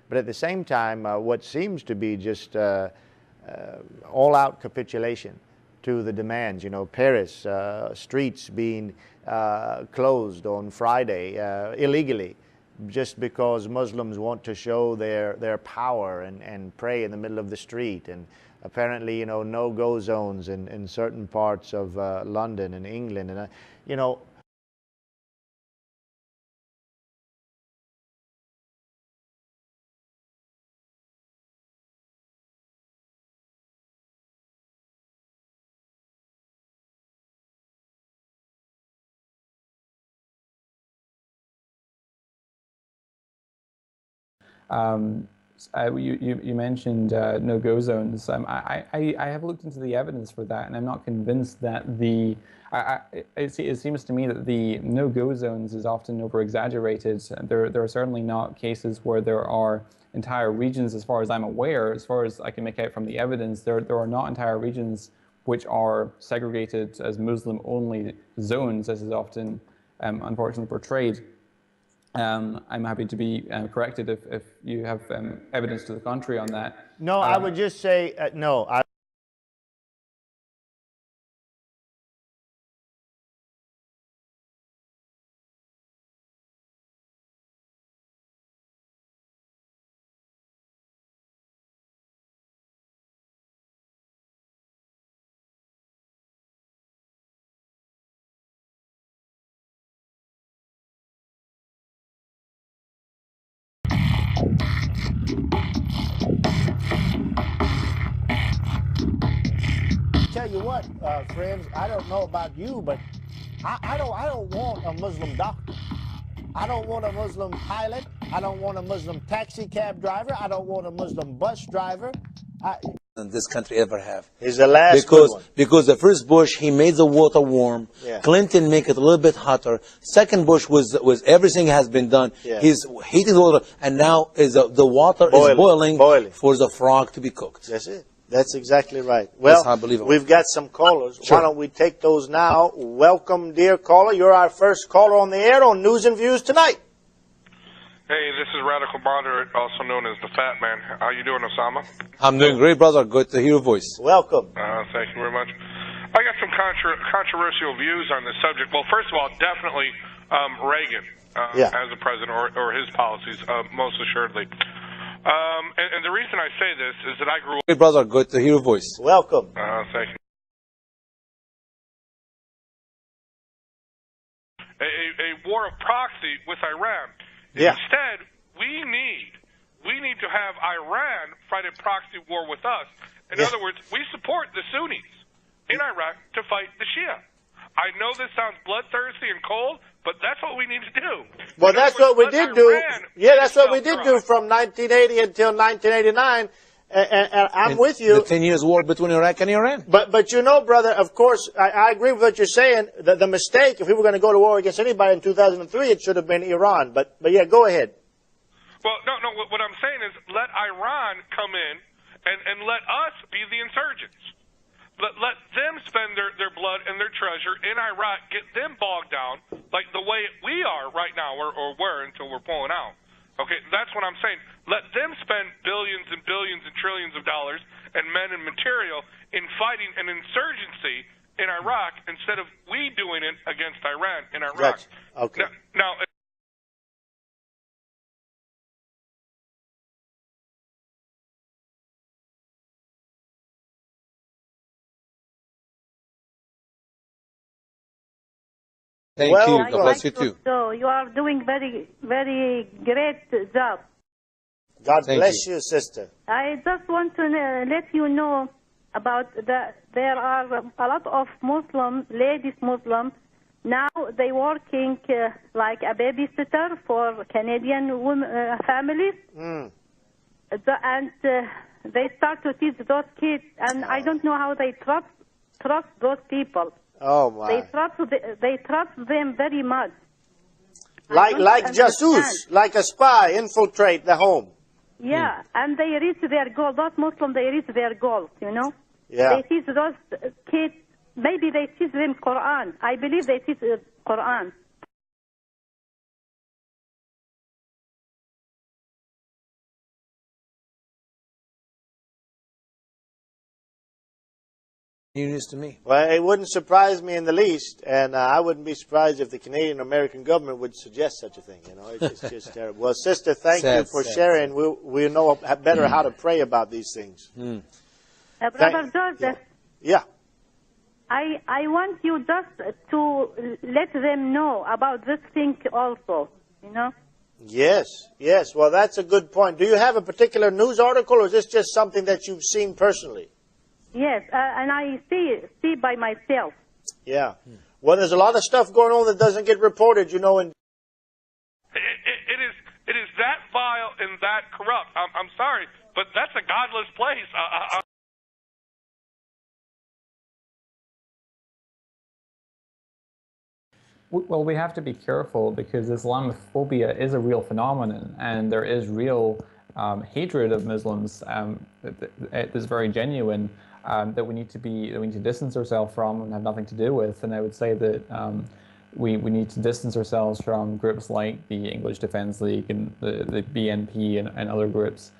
but at the same time, what seems to be just all-out capitulation to the demands. You know, Paris streets being closed on Friday illegally, just because Muslims want to show their power and pray in the middle of the street. And apparently, you know, no-go zones in certain parts of London and England. And, you know, You mentioned no-go zones. I have looked into the evidence for that, and I'm not convinced that it seems to me that the no-go zones is often over-exaggerated. There are certainly not cases where there are entire regions, as far as I'm aware, as far as I can make out from the evidence, there are not entire regions which are segregated as Muslim-only zones, as is often unfortunately portrayed. I'm happy to be corrected if you have evidence to the contrary on that. No, I would just say no. Tell you what, friends, I don't know about you, but I don't want a Muslim doctor. I don't want a Muslim pilot. I don't want a Muslim taxi cab driver. I don't want a Muslim bus driver. This country ever have. Is the last because the first Bush, he made the water warm. Yeah. Clinton make it a little bit hotter. Second Bush was everything has been done. Yeah. He's heating the water, and now is the water is boiling for the frog to be cooked. That's it. That's exactly right. Well, we've got some callers. Sure. Why don't we take those now? Welcome, dear caller. You're our first caller on the air on News and Views Tonight. Hey, this is Radical Moderate, also known as the Fat Man. How you doing, Osama? I'm doing great, brother. Good to hear your voice. Welcome. Thank you very much. I got some controversial views on this subject. Well, first of all, definitely Reagan as a president or his policies, most assuredly. And the reason I say this is that I grew up... Hey, brother, good to hear your voice. Welcome. Thank you. A war of proxy with Iran. Yeah. Instead, we need to have Iran fight a proxy war with us. In other words, we support the Sunnis in Iraq to fight the Shia. I know this sounds bloodthirsty and cold, but that's what we need to do. Well, that's what we did do. Yeah, that's what we did do from 1980 until 1989. And I'm with you. The 10 years war between Iraq and Iran. But you know, brother, of course, I agree with what you're saying. The mistake, if we were going to go to war against anybody in 2003, it should have been Iran. But yeah, go ahead. Well, no, what I'm saying is let Iran come in and let us be the insurgents. Let them spend their blood and their treasure in Iraq, get them bogged down like the way we are right now, or were until we're pulling out. Okay, that's what I'm saying. Let them spend billions and billions and trillions of dollars and men and material in fighting an insurgency in Iraq instead of we doing it against Iran in Iraq. Okay. Now Thank you. God bless you too. So you are doing very, very great job. God bless you, sister. I just want to let you know about there are a lot of Muslim, ladies Muslim, now they working like a babysitter for Canadian families. And they start to teach those kids, and I don't know how they trust those people. Oh my! They trust them very much. Like jasus, like a spy, infiltrate the home. Yeah, and they reach their goal. Those Muslims, they reach their goals. You know. Yeah. They teach those kids. Maybe they teach them Quran. I believe they teach Quran. News to me. Well, it wouldn't surprise me in the least, and I wouldn't be surprised if the Canadian American government would suggest such a thing. You know, it's just terrible. Well, sister, thank you for sharing. We'll know better how to pray about these things. Brother Joseph. Yeah. I want you just to let them know about this thing also. You know. Yes. Yes. Well, that's a good point. Do you have a particular news article, or is this just something that you've seen personally? Yes, and I see by myself. Yeah. Well, there's a lot of stuff going on that doesn't get reported, you know. And it is that vile and that corrupt. I'm sorry, but that's a godless place. Well, we have to be careful because Islamophobia is a real phenomenon, and there is real hatred of Muslims that is very genuine. That we need to distance ourselves from and have nothing to do with. And I would say that we need to distance ourselves from groups like the English Defence League and the BNP and other groups.